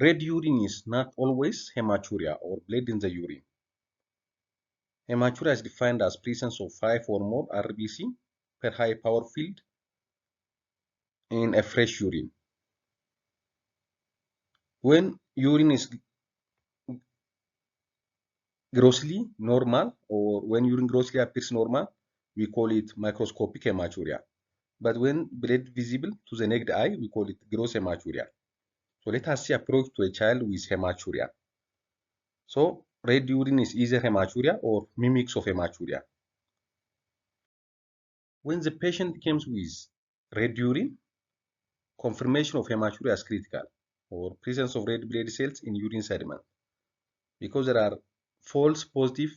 Red urine is not always hematuria or blood in the urine. Hematuria is defined as presence of 5 or more RBC per high power field in a fresh urine. When urine is grossly normal, or when urine grossly appears normal, we call it microscopic hematuria. But when blood visible to the naked eye, we call it gross hematuria. So let us see approach to a child with hematuria. So red urine is either hematuria or mimics of hematuria. When the patient comes with red urine, confirmation of hematuria is critical, or presence of red blood cells in urine sediment, because there are false positive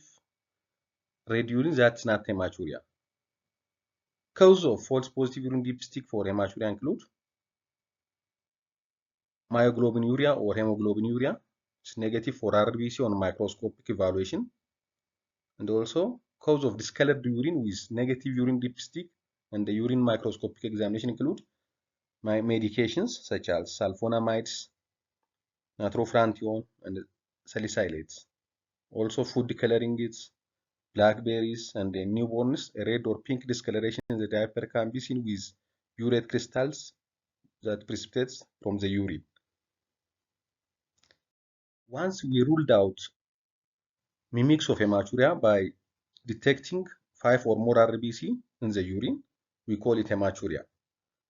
red urine that's not hematuria. Cause of false positive urine dipstick for hematuria include myoglobinuria or hemoglobinuria. It's negative for RBC on microscopic evaluation. And also cause of discolored urine with negative urine dipstick and the urine microscopic examination include medications such as sulfonamides, nitrofurantoin, and salicylates. Also food coloring aids, blackberries, and in newborns, a red or pink discoloration in the diaper can be seen with urate crystals that precipitates from the urine. Once we ruled out mimics of hematuria by detecting 5 or more RBC in the urine, we call it hematuria.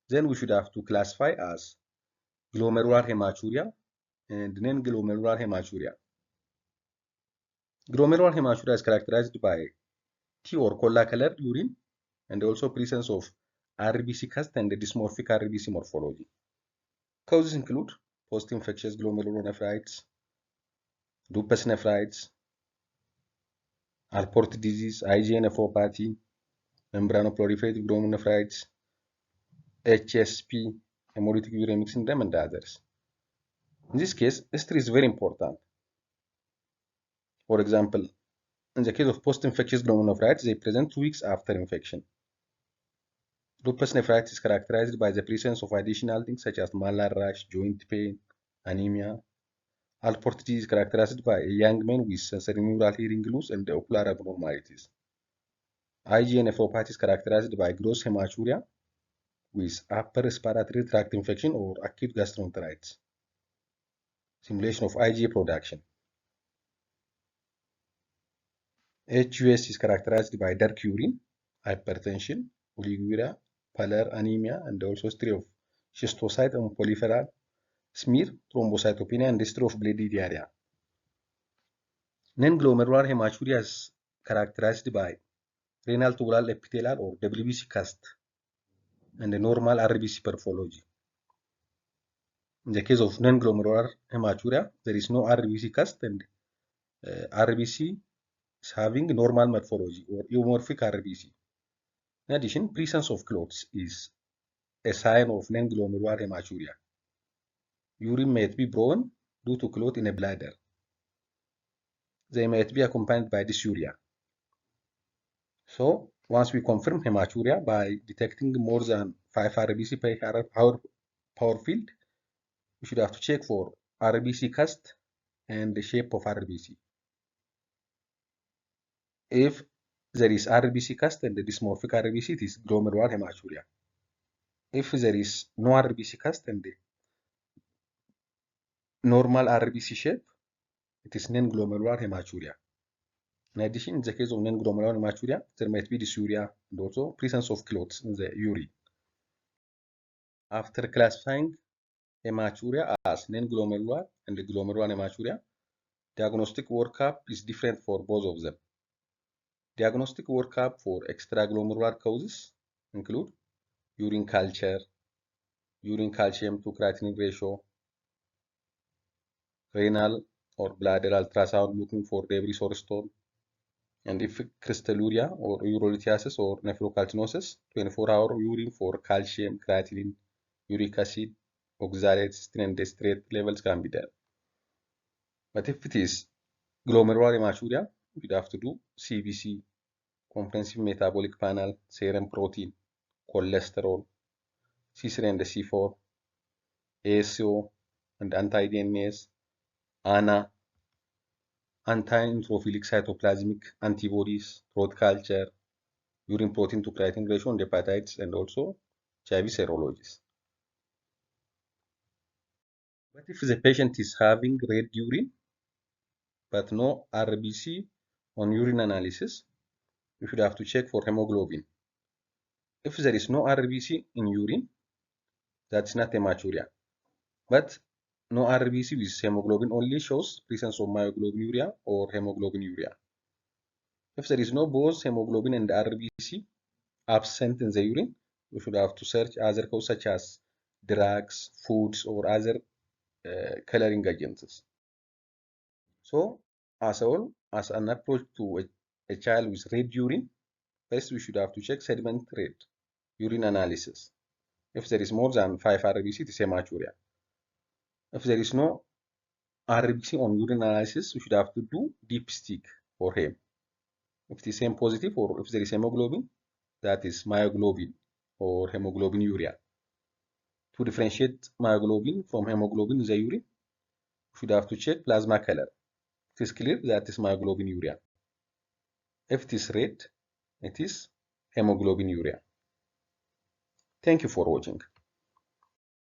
Then we should have to classify as glomerular hematuria and non-glomerular hematuria. Glomerular hematuria is characterized by tea or cola colored urine and also presence of RBC cast and dysmorphic RBC morphology. Causes include post-infectious glomerulonephritis, lupus nephritis, Alport disease, IgA nephropathy, membranoproliferative glomerulonephritis, HSP, hemolytic uremic syndrome, and others. In this case, history is very important. For example, in the case of post-infectious glomerulonephritis, they present 2 weeks after infection. Lupus nephritis is characterized by the presence of additional things such as malar rash, joint pain, anemia. Alport disease is characterized by a young man with sensorineural hearing loss and ocular abnormalities. IgA nephropathy is characterized by gross hematuria with upper respiratory tract infection or acute gastroenteritis. Simulation of IgA production. HUS is characterized by dark urine, hypertension, oliguria, pallor, anemia, and also history of schistocyte and polyferal smear, thrombocytopenia, and history of bloody diarrhea. Non-glomerular hematuria is characterized by renal tubular epithelial or WBC cast and a normal RBC morphology. In the case of non-glomerular hematuria, there is no RBC cast and RBC is having normal morphology or eumorphic RBC. In addition, presence of clots is a sign of non-glomerular hematuria. Urine might be brown due to clot in a bladder. They might be accompanied by dysuria. So, once we confirm hematuria by detecting more than 5 RBC per power field, we should have to check for RBC cast and the shape of RBC. If there is RBC cast and the dysmorphic RBC, it is glomerular hematuria. If there is no RBC cast and the normal RBC shape, it is non-glomerular hematuria. In addition, in the case of non-glomerular hematuria, there might be dysuria and also presence of clots in the urine. After classifying hematuria as non-glomerular and glomerular hematuria, diagnostic workup is different for both of them. Diagnostic workup for extraglomerular causes include urine culture, urine calcium to creatinine ratio, renal or bladder ultrasound looking for debris or stone, and if crystalluria or urolithiasis or nephrocalcinosis, 24-hour urine for calcium, creatinine, uric acid, oxalate, cysteine, and citrate levels can be done. But if it is glomerular hematuria, we'd have to do CBC, comprehensive metabolic panel, serum protein, cholesterol, C3 and C4, ASO, and anti-DNase, ANA, anti-neutrophilic cytoplasmic antibodies, throat culture, urine protein to creatinine ratio, and hepatitis, and also HIV serologies. But if the patient is having red urine but no RBC on urine analysis, you should have to check for hemoglobin. If there is no RBC in urine, that's not hematuria. But no RBC with hemoglobin only shows presence of myoglobinuria or hemoglobinuria. If there is no both hemoglobin and RBC absent in the urine, you should have to search other causes such as drugs, foods, or other coloring agents. So, as an approach to a child with red urine, first we should have to check sediment rate, urine analysis. If there is more than 5 RBC, it is hematuria. If there is no RBC on urine analysis, we should have to do dipstick for heme. If it is heme positive or if there is hemoglobin, that is myoglobin or hemoglobinuria. To differentiate myoglobin from hemoglobin in the urine, we should have to check plasma color. If it is clear, that is myoglobinuria. If it is red, it is hemoglobinuria. Thank you for watching.